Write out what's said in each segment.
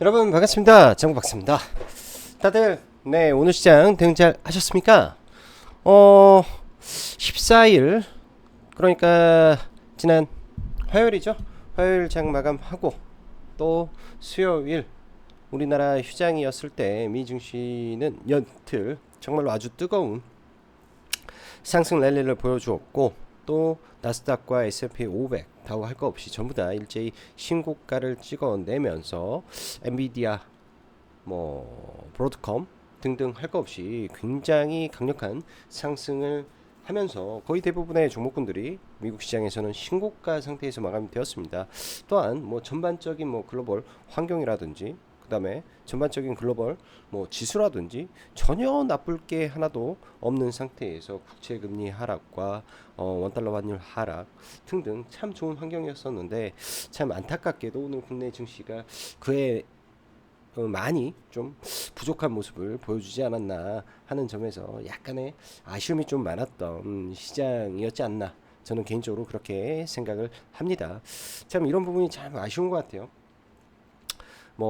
여러분 반갑습니다. 정박사입니다. 다들 오늘 시장 대응 잘 하셨습니까? 14일 그러니까 지난 화요일이죠. 화요일 장 마감하고 또 수요일 우리나라 휴장이었을 때 미 증시는 연틀 정말로 아주 뜨거운 상승 랠리를 보여주었고 또 나스닥과 S&P 500 다우 할 거 없이 전부 다 일제히 신고가를 찍어내면서 엔비디아 브로드컴 등등 할 거 없이 굉장히 강력한 상승을 하면서 거의 대부분의 종목군들이 미국 시장에서는 신고가 상태에서 마감이 되었습니다. 또한 전반적인 글로벌 환경이라든지 그 다음에 전반적인 글로벌 지수라든지 전혀 나쁠 게 하나도 없는 상태에서 국채금리 하락과 원달러 환율 하락 등등 참 좋은 환경이었었는데 참 안타깝게도 오늘 국내 증시가 그에 많이 좀 부족한 모습을 보여주지 않았나 하는 점에서 약간의 아쉬움이 좀 많았던 시장이었지 않나 저는 개인적으로 그렇게 생각을 합니다. 참 이런 부분이 참 아쉬운 것 같아요.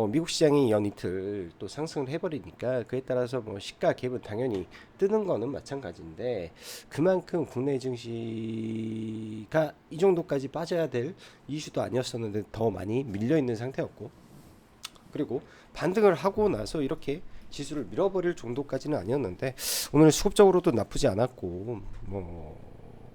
미국 시장이 연이틀 또 상승을 해버리니까 그에 따라서 시가 갭은 당연히 뜨는 거는 마찬가지인데 그만큼 국내 증시가 이 정도까지 빠져야 될 이슈도 아니었었는데 더 많이 밀려 있는 상태였고 그리고 반등을 하고 나서 이렇게 지수를 밀어버릴 정도까지는 아니었는데 오늘 수급적으로도 나쁘지 않았고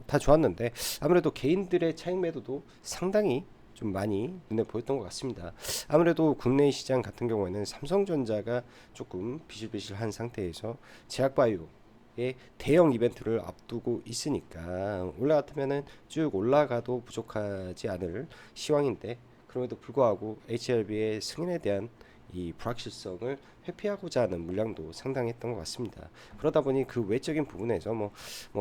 다 좋았는데 아무래도 개인들의 차익 매도도 상당히 좀 많이 눈에 보였던 것 같습니다. 아무래도 국내 시장 같은 경우에는 삼성전자가 조금 비실비실한 상태에서 제약바이오의 대형 이벤트를 앞두고 있으니까 올라 같으면은 쭉 올라가도 부족하지 않을 시황인데 그럼에도 불구하고 HLB의 승인에 대한 이 불확실성을 회피하고자 하는 물량도 상당했던 것 같습니다. 그러다 보니 그 외적인 부분에서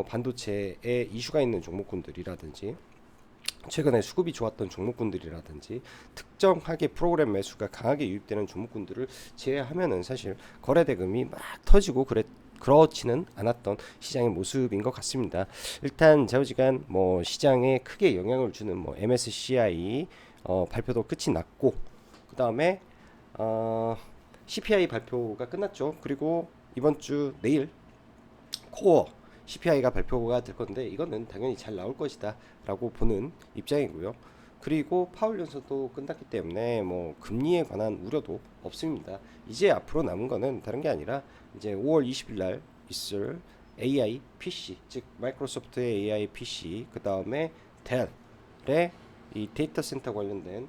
반도체에 이슈가 있는 종목군들이라든지 최근에 수급이 좋았던 종목군들이라든지 특정하게 프로그램 매수가 강하게 유입되는 종목군들을 제외하면은 사실 거래 대금이 막 터지고 그렇지는 않았던 시장의 모습인 것 같습니다. 일단 좌우지간 시장에 크게 영향을 주는 MSCI 발표도 끝이 났고 그 다음에 CPI 발표가 끝났죠. 그리고 이번 주 내일 코어 CPI가 발표가 될 건데 이거는 당연히 잘 나올 것이다 라고 보는 입장이고요. 그리고 파월 연설도 끝났기 때문에 금리에 관한 우려도 없습니다. 이제 앞으로 남은 거는 다른 게 아니라 이제 5월 20일 날 있을 AI PC 즉 마이크로소프트의 AI PC 그 다음에 델의 이 데이터 센터 관련된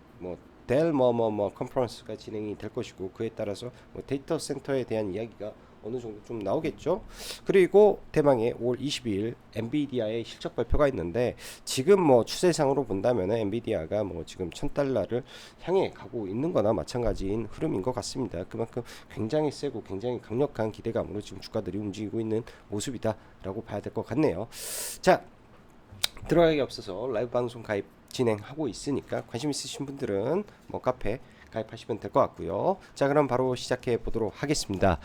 델 컨퍼런스가 진행이 될 것이고 그에 따라서 데이터 센터에 대한 이야기가 어느 정도 좀 나오겠죠. 그리고 대망의 5월 22일 엔비디아의 실적 발표가 있는데 지금 추세상으로 본다면 엔비디아가 지금 $1,000를 향해 가고 있는 거나 마찬가지인 흐름인 것 같습니다. 그만큼 굉장히 세고 굉장히 강력한 기대감으로 지금 주가들이 움직이고 있는 모습이다라고 봐야 될 것 같네요. 자, 들어가기 앞서서 라이브 방송 가입 진행하고 있으니까 관심 있으신 분들은 카페 가입하시면 될 것 같고요. 자, 그럼 바로 시작해 보도록 하겠습니다.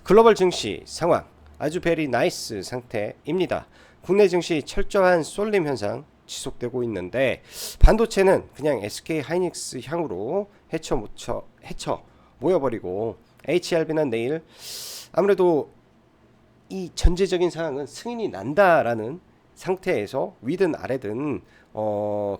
글로벌 증시 상황 아주 베리 나이스 상태입니다. 국내 증시 철저한 쏠림 현상 지속되고 있는데 반도체는 그냥 SK 하이닉스 향으로 헤쳐 모여버리고 HLB는 내일 아무래도 이 전제적인 상황은 승인이 난다라는 상태에서 위든 아래든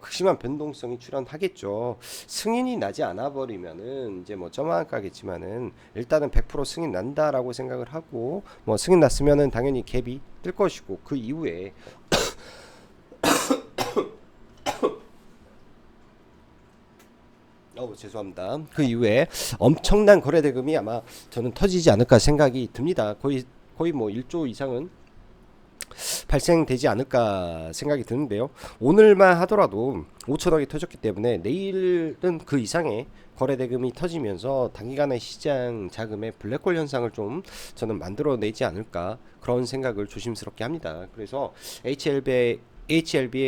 극심한 변동성이 출현하겠죠. 승인이 나지 않아 버리면은 이제 점화가겠지만은 일단은 100% 승인 난다라고 생각을 하고 승인 났으면은 당연히 갭이 뜰 것이고 그 이후에 죄송합니다. 그 이후에 엄청난 거래 대금이 아마 저는 터지지 않을까 생각이 듭니다. 거의 1조 이상은 발생되지 않을까 생각이 드는데요. 오늘만 하더라도 5천억이 터졌기 때문에 내일은 그 이상의 거래 대금이 터지면서 단기간의 시장 자금의 블랙홀 현상을 좀 저는 만들어내지 않을까 그런 생각을 조심스럽게 합니다. 그래서 HLB의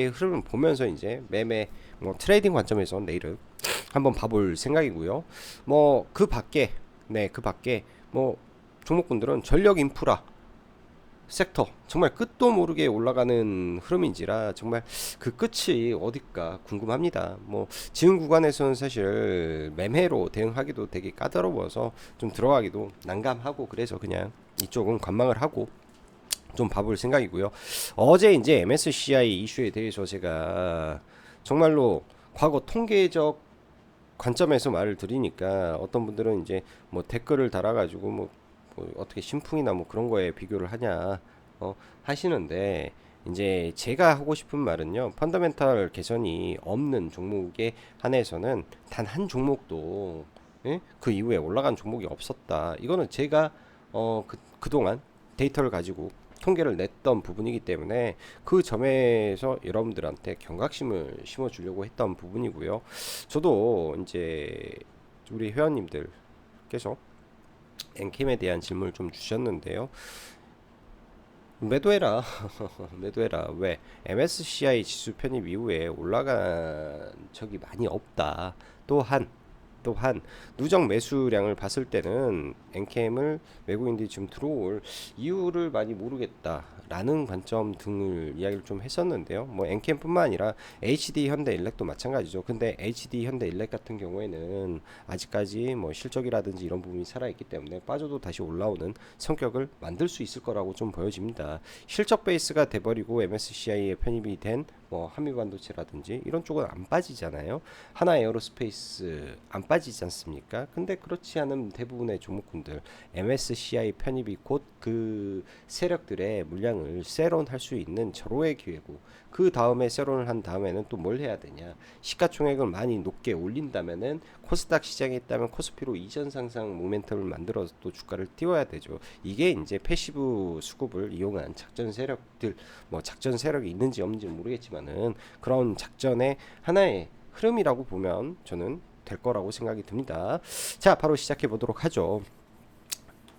흐름을 보면서 이제 매매 트레이딩 관점에서 내일은 한번 봐볼 생각이고요. 그 밖에 종목군들은 전력 인프라 섹터 정말 끝도 모르게 올라가는 흐름인지라 정말 그 끝이 어딜까 궁금합니다. 뭐 지금 구간에서는 사실 매매로 대응하기도 되게 까다로워서 좀 들어가기도 난감하고 그래서 그냥 이쪽은 관망을 하고 좀 봐볼 생각이고요. 어제 이제 MSCI 이슈에 대해서 제가 정말로 과거 통계적 관점에서 말을 드리니까 어떤 분들은 이제 뭐 댓글을 달아가지고 뭐 어떻게 신풍이나 뭐 그런 거에 비교를 하냐 하시는데 이제 제가 하고 싶은 말은요 펀더멘탈 개선이 없는 종목에 한해서는 단 한 종목도 예? 그 이후에 올라간 종목이 없었다. 이거는 제가 그동안 데이터를 가지고 통계를 냈던 부분이기 때문에 그 점에서 여러분들한테 경각심을 심어 주려고 했던 부분이고요. 저도 이제 우리 회원님들께서 엔캠에 대한 질문을 좀 주셨는데요. 매도해라. 매도해라. 왜? MSCI 지수 편입 이후에 올라간 적이 많이 없다. 또한 누적 매수량을 봤을 때는 엔캠을 외국인들이 지금 들어올 이유를 많이 모르겠다라는 관점 등을 이야기를 좀 했었는데요. 뭐 엔캠뿐만 아니라 HD 현대일렉도 마찬가지죠. 근데 HD 현대일렉 같은 경우에는 아직까지 뭐 실적이라든지 이런 부분이 살아있기 때문에 빠져도 다시 올라오는 성격을 만들 수 있을 거라고 좀 보여집니다. 실적 베이스가 돼버리고 MSCI에 편입이 된 뭐 한미반도체라든지 이런 쪽은 안 빠지잖아요. 하나 에어로스페이스 안 빠지지 않습니까? 근데 그렇지 않은 대부분의 종목군들 MSCI 편입이 곧 그 세력들의 물량을 세론할 수 있는 절호의 기회고 그 다음에 세론을 한 다음에는 또 뭘 해야 되냐? 시가총액을 많이 높게 올린다면은 코스닥 시장에 있다면 코스피로 이전 상승 모멘텀을 만들어서 또 주가를 띄워야 되죠. 이게 이제 패시브 수급을 이용한 작전 세력들 뭐 작전 세력이 있는지 없는지 모르겠지만은 그런 작전의 하나의 흐름이라고 보면 저는 될 거라고 생각이 듭니다. 자, 바로 시작해 보도록 하죠.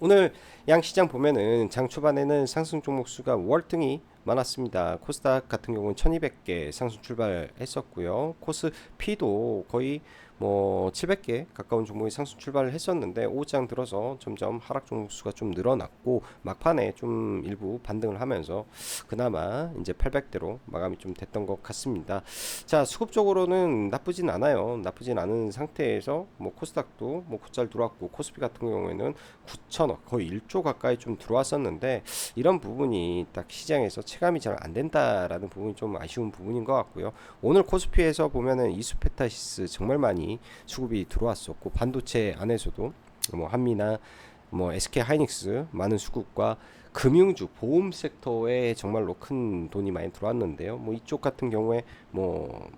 오늘 양시장 보면은 장 초반에는 상승 종목 수가 월등히 많았습니다. 코스닥 같은 경우는 1200개 상승 출발했었고요. 코스피도 거의 뭐 700개 가까운 종목이 상승 출발을 했었는데 오후장 들어서 점점 하락 종목 수가 좀 늘어났고 막판에 좀 일부 반등을 하면서 그나마 이제 800대로 마감이 좀 됐던 것 같습니다. 자, 수급적으로는 나쁘진 않아요. 나쁘진 않은 상태에서 뭐 코스닥도 뭐 곧잘 들어왔고 코스피 같은 경우에는 9천억 거의 1조 가까이 좀 들어왔었는데 이런 부분이 딱 시장에서 체감이 잘 안 된다라는 부분이 좀 아쉬운 부분인 것 같고요. 오늘 코스피에서 보면은 이수페타시스 정말 많이 수급이 들어왔었고 반도체 안에서도 뭐 한미나 뭐 SK 하이닉스 많은 수급과 금융주 보험 섹터에 정말로 큰 돈이 많이 들어왔는데요. 뭐 이쪽 같은 경우에 뭐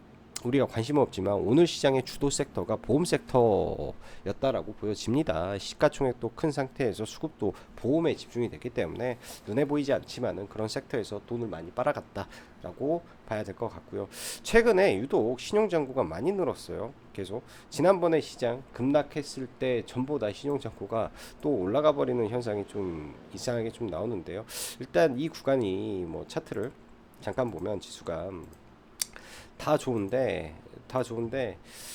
우리가 관심은 없지만 오늘 시장의 주도 섹터가 보험 섹터였다라고 보여집니다. 시가총액도 큰 상태에서 수급도 보험에 집중이 됐기 때문에 눈에 보이지 않지만은 그런 섹터에서 돈을 많이 빨아갔다라고 봐야 될 것 같고요. 최근에 유독 신용잔고가 많이 늘었어요. 계속 지난번에 시장 급락했을 때 전보다 신용잔고가 또 올라가 버리는 현상이 좀 이상하게 좀 나오는데요. 일단 이 구간이 뭐 차트를 잠깐 보면 지수가 다 좋은데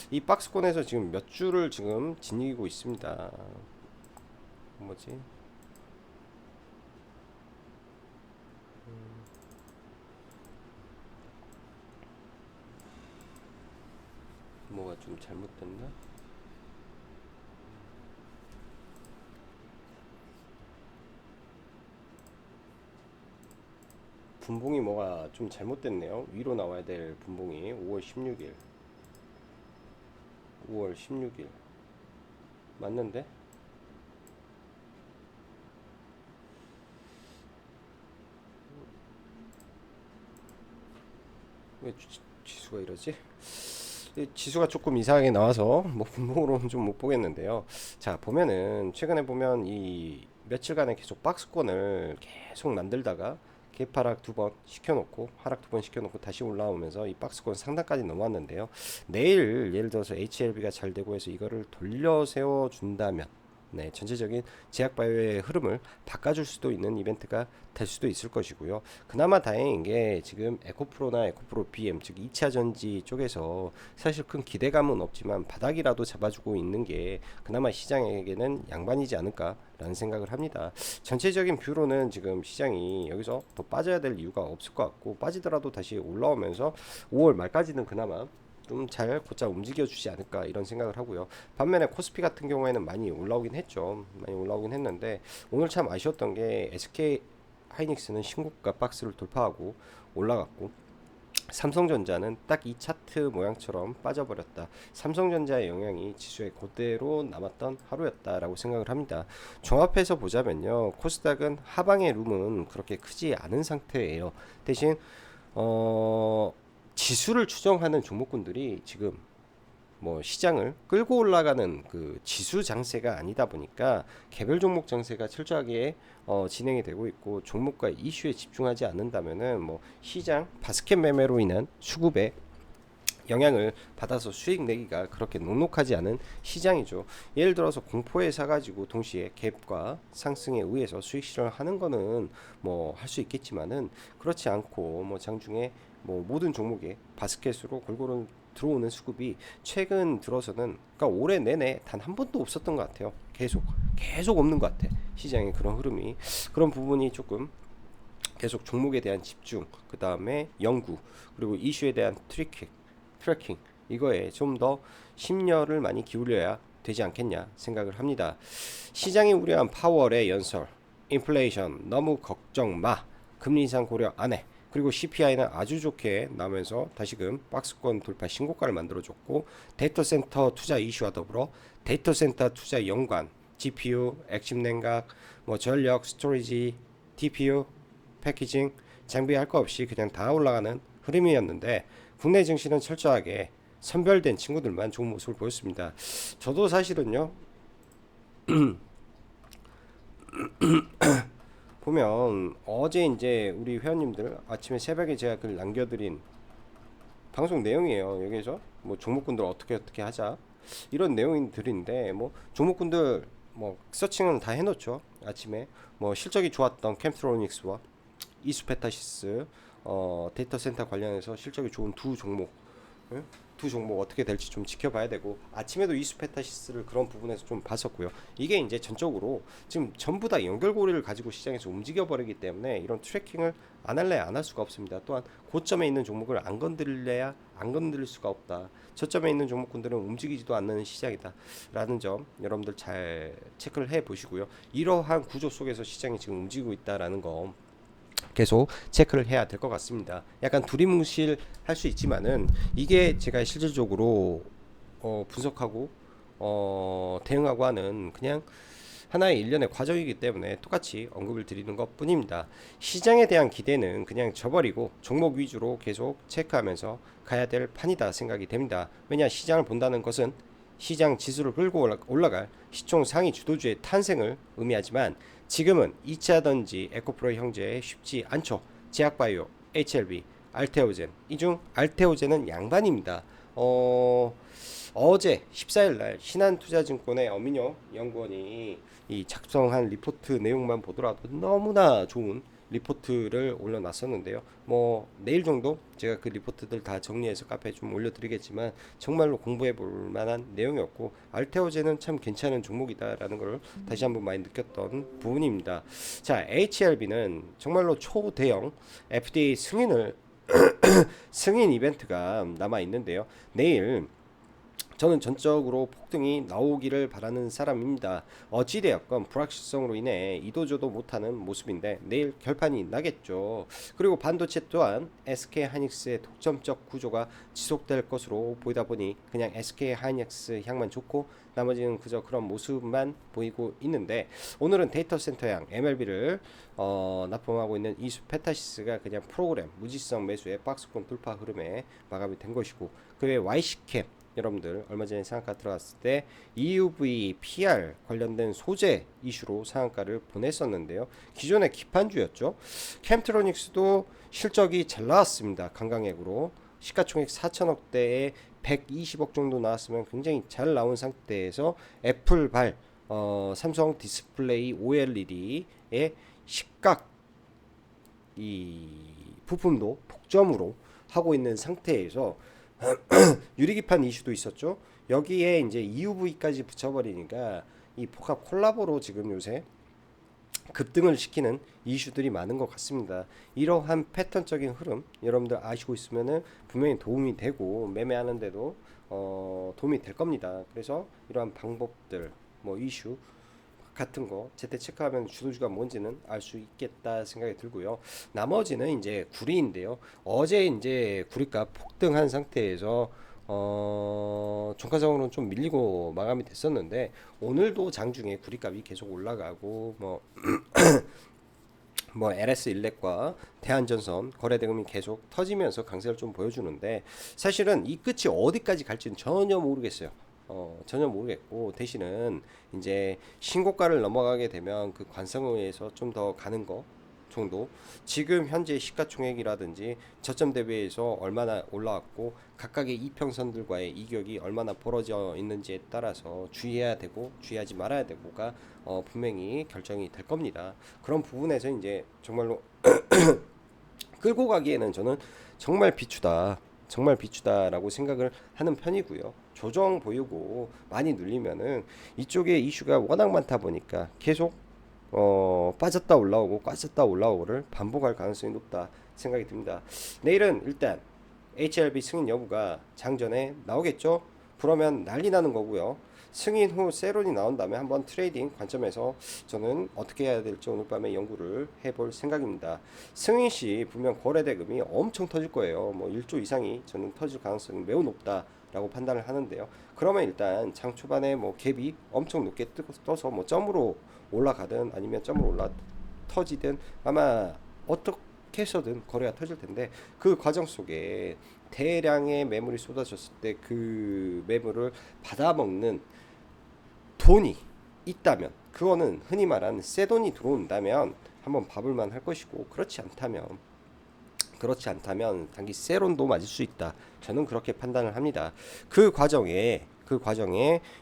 이 박스권에서 지금 몇 주를 지금 지니고 있습니다. 뭐지? 뭐가 좀 잘못됐나? 분봉이 뭐가 좀 잘못됐네요. 위로 나와야 될 분봉이 5월 16일 맞는데? 왜 지수가 이러지? 지수가 조금 이상하게 나와서 뭐 분봉으로는 좀 못 보겠는데요. 자, 보면은 최근에 보면 이 며칠간에 계속 박스권을 계속 만들다가 개파락 두 번 시켜놓고 하락 두 번 시켜놓고 다시 올라오면서 이 박스권 상단까지 넘어왔는데요. 내일 예를 들어서 HLB가 잘 되고 해서 이거를 돌려 세워 준다면 네, 전체적인 제약바이오의 흐름을 바꿔줄 수도 있는 이벤트가 될 수도 있을 것이고요. 그나마 다행인 게 지금 에코프로나 에코프로 BM 즉 2차 전지 쪽에서 사실 큰 기대감은 없지만 바닥이라도 잡아주고 있는 게 그나마 시장에게는 양반이지 않을까라는 생각을 합니다. 전체적인 뷰로는 지금 시장이 여기서 더 빠져야 될 이유가 없을 것 같고, 빠지더라도 다시 올라오면서 5월 말까지는 그나마 좀 잘 곧잘 움직여 주지 않을까 이런 생각을 하고요. 반면에 코스피 같은 경우에는 많이 올라오긴 했죠. 많이 올라오긴 했는데 오늘 참 아쉬웠던 게 SK 하이닉스는 신고가 박스를 돌파하고 올라갔고, 삼성전자는 딱 이 차트 모양처럼 빠져버렸다. 삼성전자의 영향이 지수에 그대로 남았던 하루였다라고 생각을 합니다. 종합해서 보자면요, 코스닥은 하방의 룸은 그렇게 크지 않은 상태예요. 대신 지수를 추정하는 종목군들이 지금 뭐 시장을 끌고 올라가는 그 지수 장세가 아니다 보니까 개별 종목 장세가 철저하게 진행이 되고 있고, 종목과 이슈에 집중하지 않는다면은 뭐 시장 바스켓 매매로 인한 수급에 영향을 받아서 수익 내기가 그렇게 녹록하지 않은 시장이죠. 예를 들어서 공포에 사가지고 동시에 갭과 상승에 의해서 수익 실현을 하는 거는 뭐 할 수 있겠지만은, 그렇지 않고 뭐 장중에 뭐 모든 종목에 바스켓으로 골고루 들어오는 수급이 최근 들어서는, 그러니까 올해 내내 단 한 번도 없었던 것 같아요. 계속 없는 것 같아. 시장의 그런 흐름이, 그런 부분이 조금 계속 종목에 대한 집중, 그 다음에 연구, 그리고 이슈에 대한 트래킹 이거에 좀 더 심려를 많이 기울여야 되지 않겠냐 생각을 합니다. 시장이 우려한 파월의 연설, 인플레이션 너무 걱정 마, 금리 인상 고려 안 해, 그리고 CPI는 아주 좋게 나오면서 다시금 박스권 돌파 신고가를 만들어줬고, 데이터 센터 투자 이슈와 더불어 데이터 센터 투자 연관, GPU, 액심 냉각, 뭐 전력, 스토리지, TPU, 패키징, 장비할 거 없이 그냥 다 올라가는 흐름이었는데, 국내 증시는 철저하게 선별된 친구들만 좋은 모습을 보였습니다. 저도 사실은요, 보면 어제 이제 우리 회원님들 아침에 새벽에 제가 글 남겨드린 방송 내용이에요. 여기서 뭐 종목군들 어떻게 하자 이런 내용들인데, 뭐 종목군들 뭐 서칭은 다 해놓죠. 아침에 뭐 실적이 좋았던 캠트로닉스와 이수페타시스, 데이터 센터 관련해서 실적이 좋은 두 종목, 예? 두 종목 어떻게 될지 좀 지켜봐야 되고, 아침에도 이수페타시스를 그런 부분에서 좀 봤었고요. 이게 이제 전적으로 지금 전부 다 연결고리를 가지고 시장에서 움직여 버리기 때문에 이런 트래킹을 안 할래 안 할 수가 없습니다. 또한 고점에 있는 종목을 안 건드릴래야 안 건드릴 수가 없다. 저점에 있는 종목군들은 움직이지도 않는 시장이다 라는 점 여러분들 잘 체크를 해 보시고요. 이러한 구조 속에서 시장이 지금 움직이고 있다라는 거 계속 체크를 해야 될 것 같습니다. 약간 두리뭉실 할 수 있지만은, 이게 제가 실질적으로 분석하고 대응하고 하는 그냥 하나의 일련의 과정이기 때문에 똑같이 언급을 드리는 것 뿐입니다. 시장에 대한 기대는 그냥 저버리고 종목 위주로 계속 체크하면서 가야 될 판이다 생각이 됩니다. 왜냐, 시장을 본다는 것은 시장 지수를 끌고 올라갈 시총 상위 주도주의 탄생을 의미하지만, 지금은 2차든지 에코프로 형제에 쉽지 않죠. 제약바이오, HLB, 알테오젠, 이 중 알테오젠은 양반입니다. 어제 14일날 신한투자증권의 어민영 연구원이 이 작성한 리포트 내용만 보더라도 너무나 좋은 리포트를 올려놨었는데요. 뭐 내일 정도 제가 그 리포트들 다 정리해서 카페에 좀 올려드리겠지만, 정말로 공부해 볼 만한 내용이었고, 알테오젠은 참 괜찮은 종목이다라는 걸 다시 한번 많이 느꼈던 부분입니다. 자, HLB는 정말로 초대형 FDA 승인 이벤트가 남아 있는데요. 내일 저는 전적으로 폭등이 나오기를 바라는 사람입니다. 어찌되었건 불확실성으로 인해 이도저도 못하는 모습인데 내일 결판이 나겠죠. 그리고 반도체 또한 SK 하이닉스의 독점적 구조가 지속될 것으로 보이다 보니 그냥 SK 하이닉스 향만 좋고 나머지는 그저 그런 모습만 보이고 있는데, 오늘은 데이터 센터향 MLB를 납품하고 있는 이수페타시스가 그냥 프로그램 무지성 매수의 박스권 돌파 흐름에 마감이 된 것이고, 그 외 YC캡 여러분들 얼마 전에 상한가 들어갔을 때 EUV PR 관련된 소재 이슈로 상한가를 보냈었는데요. 기존의 기판주였죠. 캠트로닉스도 실적이 잘 나왔습니다. 강강액으로 시가총액 4천억대에 120억 정도 나왔으면 굉장히 잘 나온 상태에서 애플발 삼성 디스플레이 OLED의 시각 이 부품도 독점으로 하고 있는 상태에서 유리기판 이슈도 있었죠. 여기에 이제 EUV까지 붙여버리니까 이 복합 콜라보로 지금 요새 급등을 시키는 이슈들이 많은 것 같습니다. 이러한 패턴적인 흐름 여러분들 아시고 있으면은 분명히 도움이 되고 매매하는데도 도움이 될 겁니다. 그래서 이러한 방법들 뭐 이슈 같은 거 제때 체크하면 주도주가 뭔지는 알 수 있겠다 생각이 들고요. 나머지는 이제 구리인데요. 어제 이제 구리값 폭등한 상태에서 종가상으로는 좀 밀리고 마감이 됐었는데 오늘도 장중에 구리값이 계속 올라가고 뭐 LS 일렉과 대한전선 거래 대금이 계속 터지면서 강세를 좀 보여주는데 사실은 이 끝이 어디까지 갈지는 전혀 모르겠어요. 전혀 모르겠고 대신은 이제 신고가를 넘어가게 되면 그 관성에서 좀 더 가는 거 정도 지금 현재 시가총액이라든지 저점 대비해서 얼마나 올라왔고 각각의 이평선들과의 이격이 얼마나 벌어져 있는지에 따라서 주의해야 되고 주의하지 말아야 되고가 분명히 결정이 될 겁니다. 그런 부분에서 이제 정말로 끌고 가기에는 저는 정말 비추다. 정말 비추다라고 생각을 하는 편이고요. 조정 보이고 많이 눌리면은 이쪽에 이슈가 워낙 많다 보니까 계속 빠졌다 올라오고 빠졌다 올라오고를 반복할 가능성이 높다 생각이 듭니다. 내일은 일단 HLB 승인 여부가 장전에 나오겠죠. 그러면 난리 나는 거고요. 승인 후 세론이 나온다면 한번 트레이딩 관점에서 저는 어떻게 해야 될지 오늘 밤에 연구를 해볼 생각입니다. 승인 시 분명 거래 대금이 엄청 터질 거예요. 뭐 1조 이상이 저는 터질 가능성이 매우 높다라고 판단을 하는데요. 그러면 일단 장 초반에 뭐 갭이 엄청 높게 떠서 뭐 점으로 올라가든 아니면 점으로 올라 터지든 아마 어떻게 해서든 거래가 터질 텐데 그 과정 속에 대량의 매물이 쏟아졌을 때 그 매물을 받아먹는 돈이 있다면 그거는 흔히 말하는 새 돈이 들어온다면 한번 봐볼만 할 것이고 그렇지 않다면 단기 세론도 맞을 수 있다. 저는 그렇게 판단을 합니다. 그 과정에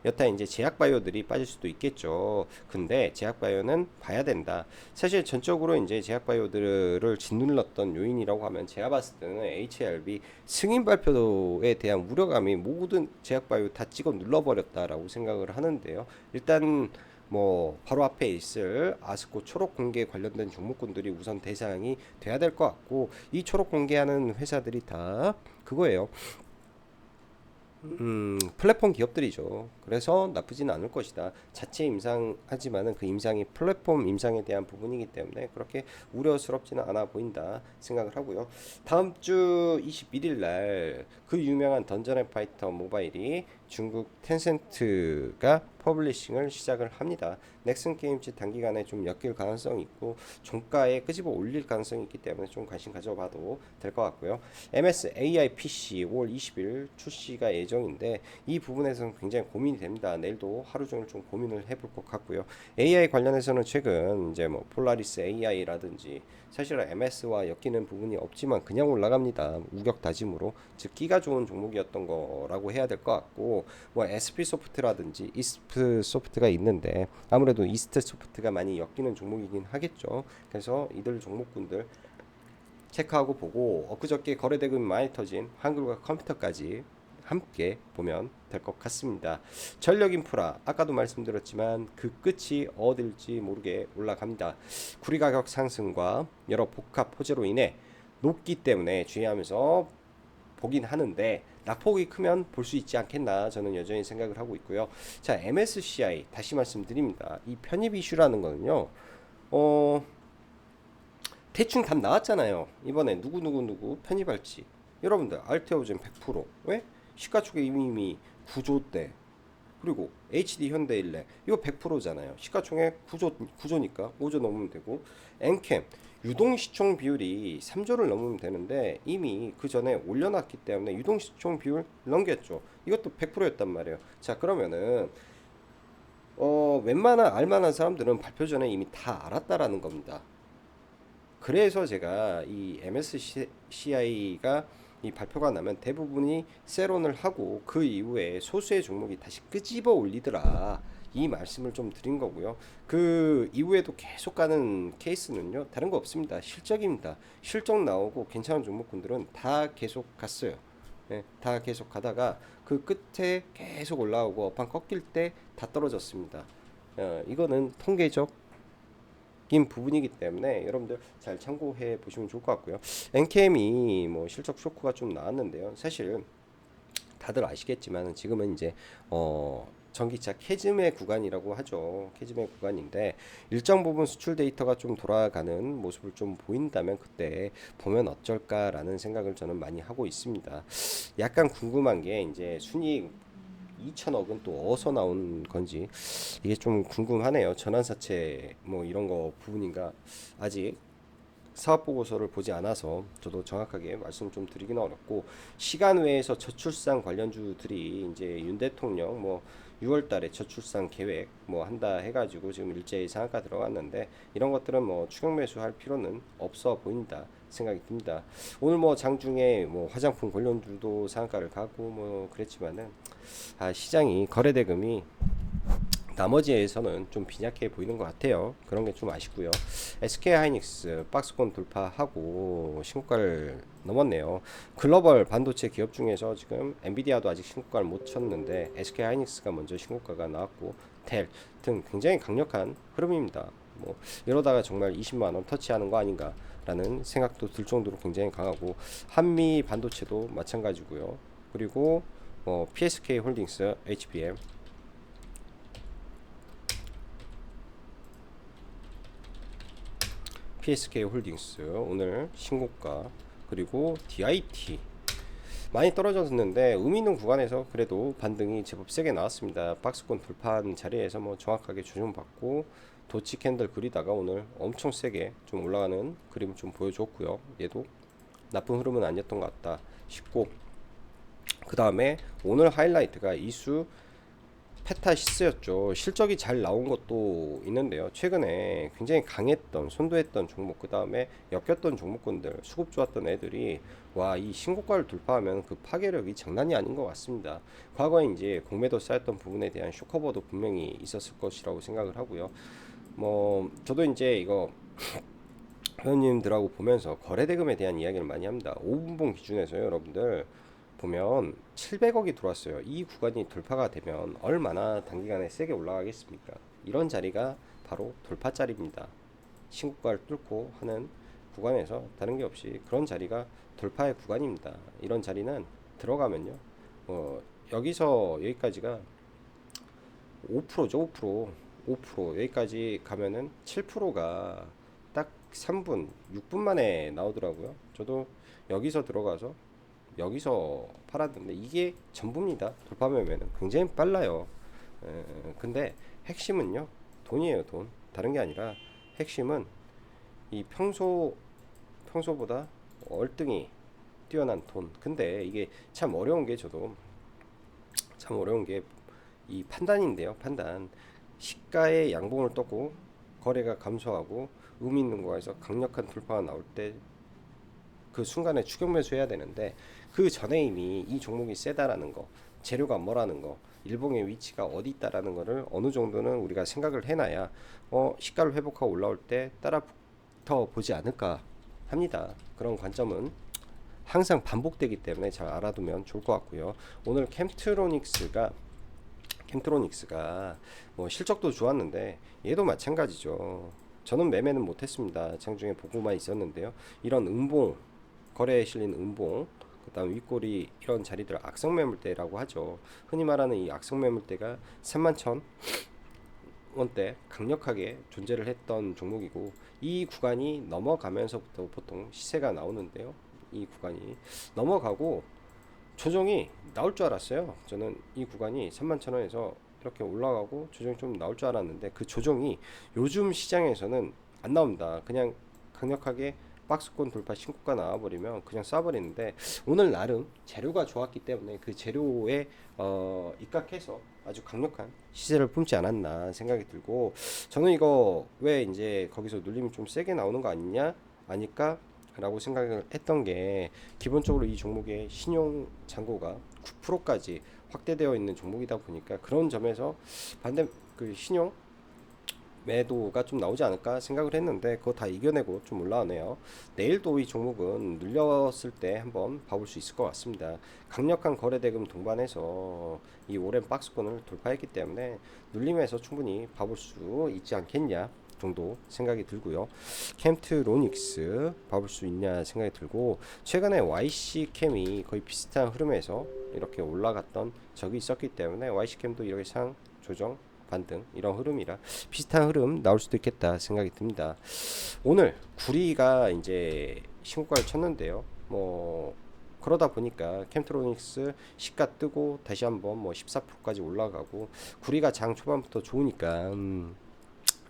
여타 이제 제약 바이오들이 빠질 수도 있겠죠. 근데 제약 바이오는 봐야 된다. 사실 전적으로 이제 제약 바이오들을 짓눌렀던 요인이라고 하면 제가 봤을 때는 HLB 승인 발표에 대한 우려감이 모든 제약 바이오 다 찍어 눌러버렸다라고 생각을 하는데요. 일단 뭐 바로 앞에 있을 아스코 초록 공개 관련된 종목군들이 우선 대상이 돼야 될 것 같고 이 초록 공개하는 회사들이 다 그거예요. 플랫폼 기업들이죠. 그래서 나쁘지는 않을 것이다. 자체 임상하지만은 그 임상이 플랫폼 임상에 대한 부분이기 때문에 그렇게 우려스럽지는 않아 보인다 생각을 하고요. 다음 주 21일 날 그 유명한 던전 앤 파이터 모바일이 중국 텐센트가 퍼블리싱을 시작을 합니다. 넥슨 게임즈 단기간에 좀 엮일 가능성이 있고 종가에 끄집어 올릴 가능성이 있기 때문에 좀 관심 가져봐도 될 것 같고요. MS AI PC 5월 20일 출시가 예정인데 이 부분에서는 굉장히 고민이 됩니다. 내일도 하루 종일 좀 고민을 해볼 것 같고요. AI 관련해서는 최근 이제 뭐 폴라리스 AI라든지 사실은 MS와 엮이는 부분이 없지만 그냥 올라갑니다. 우격 다짐으로 즉 끼가 좋은 종목이었던 거라고 해야 될 것 같고 뭐 SP 소프트라든지 이스트 소프트가 있는데 아무래도 이스트 소프트가 많이 엮이는 종목이긴 하겠죠. 그래서 이들 종목군들 체크하고 보고 엊그저께 거래대금이 많이 터진 한글과 컴퓨터까지 함께 보면 될 것 같습니다. 전력 인프라 아까도 말씀드렸지만 그 끝이 어딜지 모르게 올라갑니다. 구리 가격 상승과 여러 복합 호재로 인해 높기 때문에 주의하면서 보긴 하는데 낙폭이 크면 볼 수 있지 않겠나 저는 여전히 생각을 하고 있고요. 자, MSCI 다시 말씀드립니다. 이 편입 이슈라는 거는요. 대충 답 나왔잖아요. 이번에 누구 편입할지. 여러분들 알테오젠 100% 왜? 시가총액 이미 9조대 그리고 HD 현대일렉 이거 100%잖아요. 시가총액 9조니까 5조 넘으면 되고 엔캠 유동시총 비율이 3조를 넘으면 되는데 이미 그 전에 올려놨기 때문에 유동시총 비율 넘겼죠. 이것도 100%였단 말이에요. 자, 그러면은 웬만한 알만한 사람들은 발표 전에 이미 다 알았다라는 겁니다. 그래서 제가 이 MSCI가 이 발표가 나면 대부분이 세론을 하고 그 이후에 소수의 종목이 다시 끄집어 올리더라. 이 말씀을 좀 드린 거고요. 그 이후에도 계속 가는 케이스는요, 다른 거 없습니다. 실적입니다. 실적 나오고 괜찮은 종목군들은 다 계속 갔어요. 예, 다 계속 가다가 그 끝에 계속 올라오고 업황 꺾일 때 다 떨어졌습니다. 이거는 통계적 인 부분이기 때문에 여러분들 잘 참고해 보시면 좋을 것 같고요. NKM이 뭐 실적 쇼크가 좀 나왔는데요. 사실 다들 아시겠지만 지금은 이제 전기차 캐즘의 구간이라고 하죠. 캐즘의 구간인데 일정 부분 수출 데이터가 좀 돌아가는 모습을 좀 보인다면 그때 보면 어쩔까라는 생각을 저는 많이 하고 있습니다. 약간 궁금한 게 이제 순이익 2천억은 또 어디서 나온 건지 이게 좀 궁금하네요. 전환사채 뭐 이런 거 부분인가 아직 사업 보고서를 보지 않아서 저도 정확하게 말씀 좀 드리기는 어렵고 시간 외에서 저출산 관련주들이 이제 윤 대통령 뭐 6월 달에 저출산 계획 뭐 한다 해가지고 지금 일제히 상한가 들어갔는데 이런 것들은 뭐 추격 매수할 필요는 없어 보인다 생각이 듭니다. 오늘 뭐 장중에 뭐 화장품 관련주도 상한가를 가고 뭐 그랬지만은 시장이 거래 대금이 나머지에서는 좀 빈약해 보이는 것 같아요. 그런 게 좀 아쉽고요. SK 하이닉스 박스권 돌파하고 신고가를 넘었네요. 글로벌 반도체 기업 중에서 지금 엔비디아도 아직 신고가를 못 쳤는데 SK 하이닉스가 먼저 신고가가 나왔고 텔 등 굉장히 강력한 흐름입니다. 뭐 이러다가 정말 20만 원 터치하는 거 아닌가라는 생각도 들 정도로 굉장히 강하고 한미 반도체도 마찬가지고요. 그리고 PSK 홀딩스, HBM PSK 홀딩스 오늘 신고가 그리고 DIT 많이 떨어졌는데 의미 있는 구간에서 그래도 반등이 제법 세게 나왔습니다. 박스권 돌파한 자리에서 뭐 정확하게 조정받고 도치 캔들 그리다가 오늘 엄청 세게 좀 올라가는 그림을 좀 보여줬고요. 얘도 나쁜 흐름은 아니었던 것 같다 싶고 그 다음에 오늘 하이라이트가 이수 페타시스였죠. 실적이 잘 나온 것도 있는데요. 최근에 굉장히 강했던, 선도했던 종목, 그 다음에 엮였던 종목군들, 수급 좋았던 애들이 와, 이 신고가를 돌파하면 그 파괴력이 장난이 아닌 것 같습니다. 과거에 이제 공매도 쌓였던 부분에 대한 쇼커버도 분명히 있었을 것이라고 생각을 하고요. 뭐 저도 이제 이거 회원님들하고 보면서 거래대금에 대한 이야기를 많이 합니다. 5분봉 기준에서요, 여러분들 보면 700억이 들어왔어요. 이 구간이 돌파가 되면 얼마나 단기간에 세게 올라가겠습니까? 이런 자리가 바로 돌파 자리입니다. 신고가를 뚫고 하는 구간에서 다른 게 없이 그런 자리가 돌파의 구간입니다. 이런 자리는 들어가면요. 여기서 여기까지가 5%죠, 5%. 5% 여기까지 가면은 7%가 딱 3분, 6분 만에 나오더라고요. 저도 여기서 들어가서 여기서 팔았는데 이게 전부입니다. 돌파 매매는 굉장히 빨라요. 근데 핵심은요, 돈이에요, 돈. 다른 게 아니라 핵심은 이 평소보다 월등히 뛰어난 돈. 근데 이게 참 어려운 게 저도 참 어려운 게 이 판단인데요. 판단. 시가의 양봉을 떴고 거래가 감소하고 의미 있는 거에서 강력한 돌파가 나올 때 그 순간에 추격 매수해야 되는데 그 전에 이미 이 종목이 세다라는 거, 재료가 뭐라는 거, 일봉의 위치가 어디 있다라는 거를 어느 정도는 우리가 생각을 해놔야 시가를 회복하고 올라올 때 따라 붙어 보지 않을까 합니다. 그런 관점은 항상 반복되기 때문에 잘 알아두면 좋을 것 같고요. 오늘 캠트로닉스가 뭐 실적도 좋았는데 얘도 마찬가지죠. 저는 매매는 못했습니다. 장중에 보고만 있었는데요. 이런 음봉 거래에 실린 음봉 그다음 윗꼬리 이런 자리들 악성 매물대라고 하죠. 흔히 말하는 이 악성 매물대가 31,000원대 강력하게 존재를 했던 종목이고 이 구간이 넘어가면서부터 보통 시세가 나오는데요. 이 구간이 넘어가고 조정이 나올 줄 알았어요. 저는 이 구간이 31,000원에서 이렇게 올라가고 조정이 좀 나올 줄 알았는데 그 조정이 요즘 시장에서는 안 나옵니다. 그냥 강력하게 박스권 돌파 신고가 나와버리면 그냥 쏴버리는데 오늘 나름 재료가 좋았기 때문에 그 재료에 입각해서 아주 강력한 시세를 뿜지 않았나 생각이 들고 저는 이거 왜 이제 거기서 눌림이 좀 세게 나오는 거 아니냐 아니까 라고 생각을 했던 게, 기본적으로 이 종목의 신용 잔고가 9%까지 확대되어 있는 종목이다 보니까 그런 점에서 반대 그 신용 매도가 좀 나오지 않을까 생각을 했는데, 그거 다 이겨내고 좀 올라오네요. 내일도 이 종목은 눌렸을 때 한번 봐볼 수 있을 것 같습니다. 강력한 거래대금 동반해서 이 오랜 박스권을 돌파했기 때문에 눌림에서 충분히 봐볼 수 있지 않겠냐 정도 생각이 들고요. 캠트로닉스 봐볼 수 있냐 생각이 들고, 최근에 YC캠이 거의 비슷한 흐름에서 이렇게 올라갔던 적이 있었기 때문에 YC캠도 이렇게 상 조정 반등 이런 흐름이라 비슷한 흐름 나올 수도 있겠다 생각이 듭니다. 오늘 구리가 이제 신고가를 쳤는데요. 뭐 그러다 보니까 캠트로닉스 시가 뜨고 다시 한번 뭐 14%까지 올라가고, 구리가 장 초반부터 좋으니까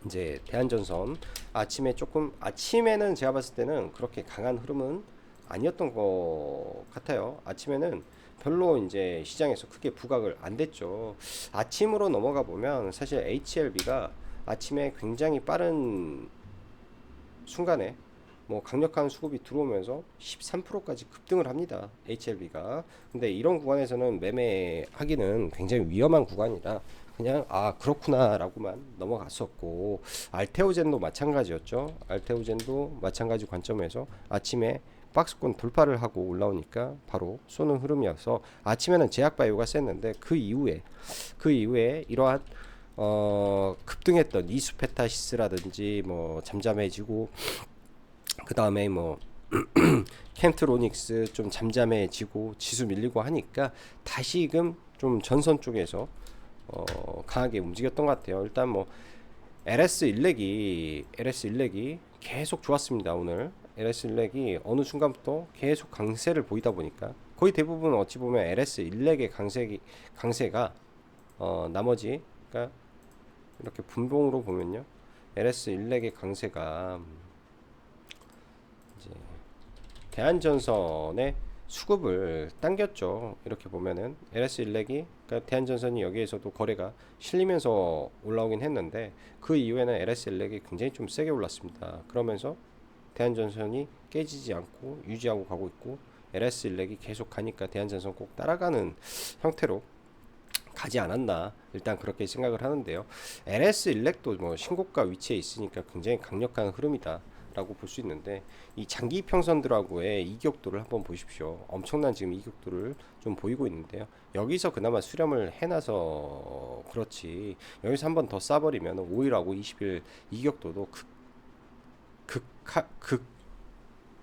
이제 대한전선 아침에는 제가 봤을 때는 그렇게 강한 흐름은 아니었던 것 같아요. 아침에는 별로 이제 시장에서 크게 부각을 안 됐죠. 아침으로 넘어가 보면 사실 HLB가 아침에 굉장히 빠른 순간에 뭐 강력한 수급이 들어오면서 13%까지 급등을 합니다. HLB가. 근데 이런 구간에서는 매매하기는 굉장히 위험한 구간이라 그냥 그렇구나 라고만 넘어갔었고, 알테오젠도 마찬가지였죠. 알테오젠도 마찬가지 관점에서 아침에 박스권 돌파를 하고 올라오니까 바로 쏘는 흐름이어서, 아침에는 제약바이오가 셌는데 그 이후에 이러한 급등했던 이수페타시스라든지 뭐 잠잠해지고, 그 다음에 뭐 캠트로닉스 좀 잠잠해지고 지수 밀리고 하니까 다시금 좀 전선 쪽에서 강하게 움직였던 것 같아요. 일단 뭐 LS 일렉이 계속 좋았습니다. 오늘 LS 일렉이 어느 순간부터 계속 강세를 보이다 보니까, 거의 대부분 어찌 보면 LS 일렉의 강세가 나머지, 그러니까 이렇게 분봉으로 보면요, LS 일렉의 강세가 이제 대한전선의 수급을 당겼죠. 이렇게 보면은 LS 일렉이, 그러니까 대한전선이 여기에서도 거래가 실리면서 올라오긴 했는데, 그 이후에는 LS 일렉이 굉장히 좀 세게 올랐습니다. 그러면서 대한전선이 깨지지 않고 유지하고 가고 있고, LS 일렉이 계속 가니까 대한전선 꼭 따라가는 형태로 가지 않았나, 일단 그렇게 생각을 하는데요. LS 일렉도 뭐 신고가 위치에 있으니까 굉장히 강력한 흐름이다 라고 볼 수 있는데, 이 장기 평선들하고의 이격도를 한번 보십시오. 엄청난 지금 이격도를 좀 보이고 있는데요. 여기서 그나마 수렴을 해놔서 그렇지, 여기서 한번 더 싸버리면 5일하고 20일 이격도도 극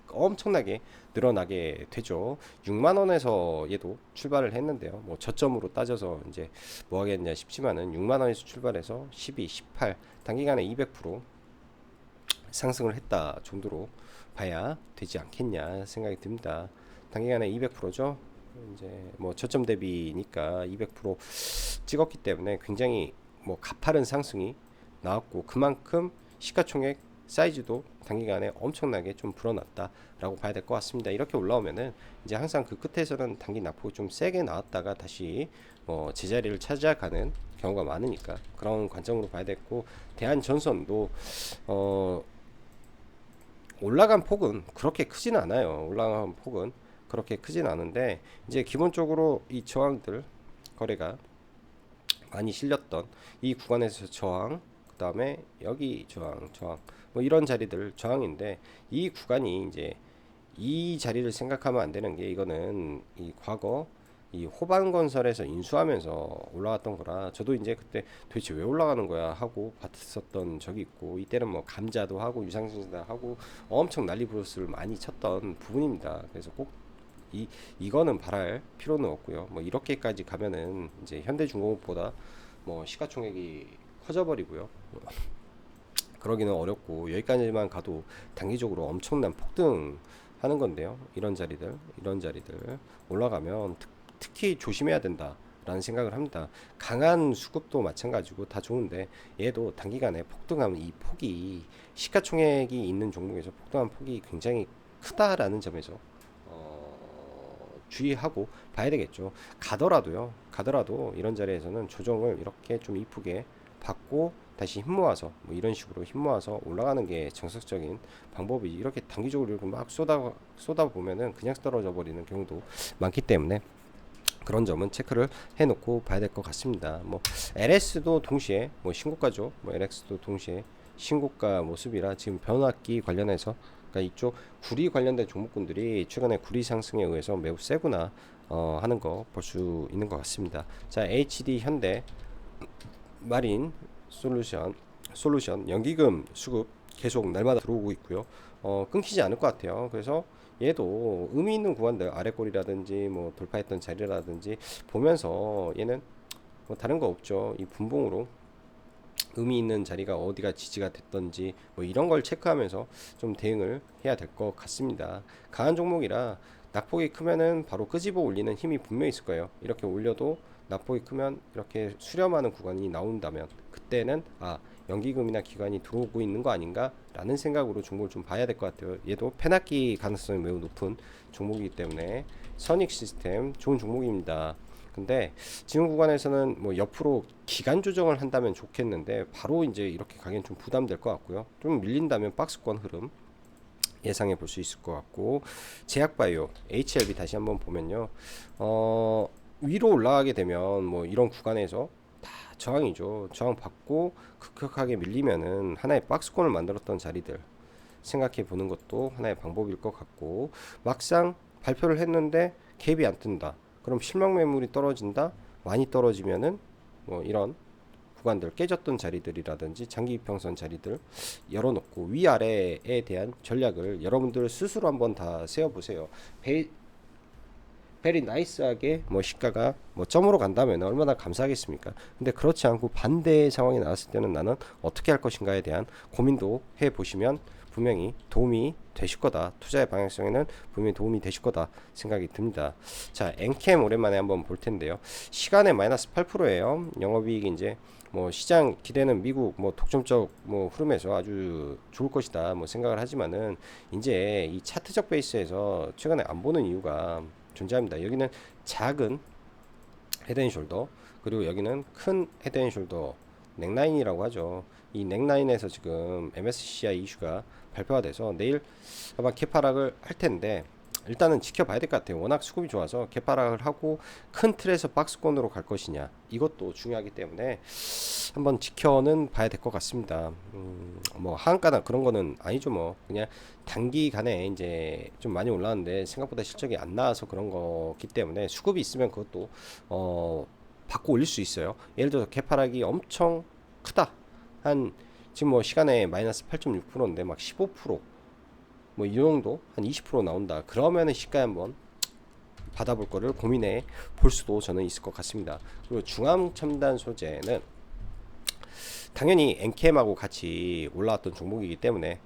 엄청나게 늘어나게 되죠. 6만 원에서 얘도 출발을 했는데요. 뭐 저점으로 따져서 이제 뭐 하겠냐 싶지만은, 6만 원에서 출발해서 12, 18 단기간에 200% 상승을 했다 정도로 봐야 되지 않겠냐 생각이 듭니다. 단기간에 200%죠. 이제 뭐 저점 대비니까 200% 찍었기 때문에 굉장히 뭐 가파른 상승이 나왔고, 그만큼 시가총액 사이즈도 단기간에 엄청나게 좀 불어났다라고 봐야 될 것 같습니다. 이렇게 올라오면은 이제 항상 그 끝에서는 단기 낙폭이 좀 세게 나왔다가 다시 제자리를 찾아가는 경우가 많으니까 그런 관점으로 봐야 됐고, 대한전선도 올라간 폭은 그렇게 크진 않아요. 올라간 폭은 그렇게 크진 않은데, 이제 기본적으로 이 저항들, 거래가 많이 실렸던 이 구간에서 저항, 그 다음에 여기 저항 뭐 이런 자리들 저항인데, 이 구간이 이제 이 자리를 생각하면 안 되는 게, 이거는 이 과거 이 호반건설에서 인수하면서 올라갔던 거라, 저도 이제 그때 도대체 왜 올라가는 거야 하고 봤었던 적이 있고, 이때는 뭐 감자도 하고 유상증자 하고 엄청 난리 부르스를 많이 쳤던 부분입니다. 그래서 꼭 이거는 바랄 필요는 없고요. 뭐 이렇게까지 가면은 이제 현대중공업보다 뭐 시가총액이 커져버리고요. 그러기는 어렵고, 여기까지만 가도 단기적으로 엄청난 폭등 하는 건데요. 이런 자리들 올라가면 특히 조심해야 된다라는 생각을 합니다. 강한 수급도 마찬가지고 다 좋은데, 얘도 단기간에 폭등하면 이 폭이, 시가총액이 있는 종목에서 폭등한 폭이 굉장히 크다라는 점에서 주의하고 봐야 되겠죠. 가더라도 이런 자리에서는 조정을 이렇게 좀 이쁘게 받고 다시 힘 모아서 뭐 이런 식으로 힘 모아서 올라가는 게 정석적인 방법이, 이렇게 단기적으로 이렇게 막 쏟아 보면은 그냥 떨어져 버리는 경우도 많기 때문에 그런 점은 체크를 해놓고 봐야 될 것 같습니다. 뭐 LS도 동시에 뭐 신고가죠. 뭐 LX도 동시에 신고가 모습이라 지금 변압기 관련해서, 그러니까 이쪽 구리 관련된 종목군들이 최근에 구리 상승에 의해서 매우 세구나 하는 거 볼 수 있는 것 같습니다. 자, HD 현대 마린 솔루션 연기금 수급 계속 날마다 들어오고 있고요. 끊기지 않을 것 같아요. 그래서 얘도 의미 있는 구간들, 아래골이라든지 뭐 돌파했던 자리라든지 보면서 얘는 뭐 다른 거 없죠. 이 분봉으로 의미 있는 자리가 어디가 지지가 됐던지 뭐 이런 걸 체크하면서 좀 대응을 해야 될 것 같습니다. 강한 종목이라 낙폭이 크면은 바로 끄집어 올리는 힘이 분명히 있을 거예요. 이렇게 올려도 낙폭이 크면 이렇게 수렴하는 구간이 나온다면 그때는 연기금이나 기관이 들어오고 있는 거 아닌가 라는 생각으로 종목을 좀 봐야 될 것 같아요. 얘도 패낚기 가능성이 매우 높은 종목이기 때문에 선익 시스템 좋은 종목입니다. 근데 지금 구간에서는 뭐 옆으로 기간 조정을 한다면 좋겠는데 바로 이제 이렇게 가기엔 좀 부담될 것 같고요. 좀 밀린다면 박스권 흐름 예상해 볼 수 있을 것 같고, 제약바이오 HLB 다시 한번 보면요, 위로 올라가게 되면 뭐 이런 구간에서 다 저항이죠. 저항 받고 급격하게 밀리면은 하나의 박스권을 만들었던 자리들 생각해 보는 것도 하나의 방법일 것 같고, 막상 발표를 했는데 갭이 안 뜬다. 그럼 실망 매물이 떨어진다. 많이 떨어지면은 뭐 이런 구간들, 깨졌던 자리들이라든지 장기 이평선 자리들 열어놓고 위아래에 대한 전략을 여러분들 스스로 한번 다 세워보세요. 베리 나이스하게 뭐 시가가 뭐 점으로 간다면 얼마나 감사하겠습니까? 근데 그렇지 않고 반대의 상황이 나왔을 때는 나는 어떻게 할 것인가에 대한 고민도 해 보시면 분명히 도움이 되실 거다. 투자의 방향성에는 분명히 도움이 되실 거다 생각이 듭니다. 자, 엔캠 오랜만에 한번 볼 텐데요. 시간에 마이너스 8%예요. 영업이익이 이제 뭐 시장 기대는 미국 뭐 독점적 뭐 흐름에서 아주 좋을 것이다 뭐 생각을 하지만은 이제 이 차트적 베이스에서 최근에 안 보는 이유가 존재합니다. 여기는 작은 헤드앤숄더, 그리고 여기는 큰 헤드앤숄더 넥라인이라고 하죠. 이 넥라인에서 지금 MSCI 이슈가 발표가 돼서 내일 아마 개파락을 할 텐데 일단은 지켜봐야 될 것 같아요. 워낙 수급이 좋아서 개파락을 하고 큰 틀에서 박스권으로 갈 것이냐 이것도 중요하기 때문에 한번 지켜는 봐야 될 것 같습니다. 뭐 하한가나 그런 거는 아니죠. 뭐 그냥 단기간에 이제 좀 많이 올라왔는데 생각보다 실적이 안 나와서 그런 거기 때문에 수급이 있으면 그것도 받고 올릴 수 있어요. 예를 들어서 개파락이 엄청 크다. 한 지금 뭐 시간에 마이너스 8.6%인데 막 15% 뭐 이 정도 한 20% 나온다. 그러면은 시가에 한번 받아볼 거를 고민해 볼 수도 저는 있을 것 같습니다. 그리고 중앙 첨단 소재는 당연히 엔캠하고 같이 올라왔던 종목이기 때문에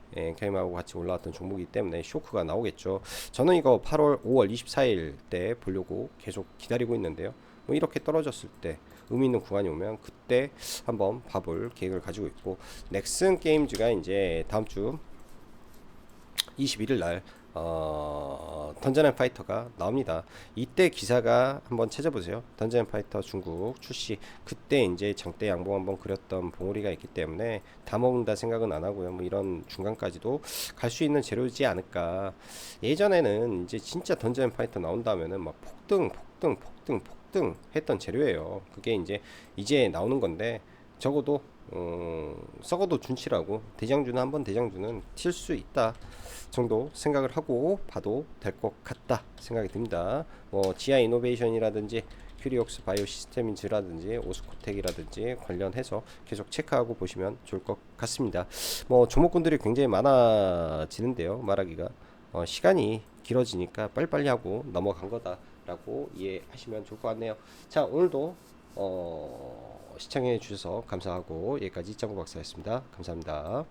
쇼크가 나오겠죠. 저는 이거 5월 24일 때 보려고 계속 기다리고 있는데요. 뭐 이렇게 떨어졌을 때 의미 있는 구간이 오면 그때 한번 봐볼 계획을 가지고 있고, 넥슨 게임즈가 이제 다음 주 21일 날 던전 앤 파이터가 나옵니다. 이때 기사가 한번 찾아보세요. 던전 앤 파이터 중국 출시, 그때 이제 정대 양봉 한번 그렸던 봉우리가 있기 때문에 다 먹는다 생각은 안 하고요. 뭐 이런 중간까지도 갈 수 있는 재료이지 않을까. 예전에는 이제 진짜 던전 앤 파이터 나온다면은 막 폭등 했던 재료예요. 그게 이제 나오는 건데 적어도 썩어도 준치라고 대장주는 한번 대장주는 튈 수 있다 정도 생각을 하고 봐도 될 것 같다 생각이 듭니다. 뭐 지아 이노베이션이라든지 큐리옥스 바이오 시스템인즈라든지 오스코텍이라든지 관련해서 계속 체크하고 보시면 좋을 것 같습니다. 뭐 종목군들이 굉장히 많아지는데요. 말하기가 시간이 길어지니까 빨리빨리 하고 넘어간 거다라고 이해하시면 좋을 것 같네요. 자, 오늘도 시청해 주셔서 감사하고 여기까지 이창구 박사였습니다. 감사합니다.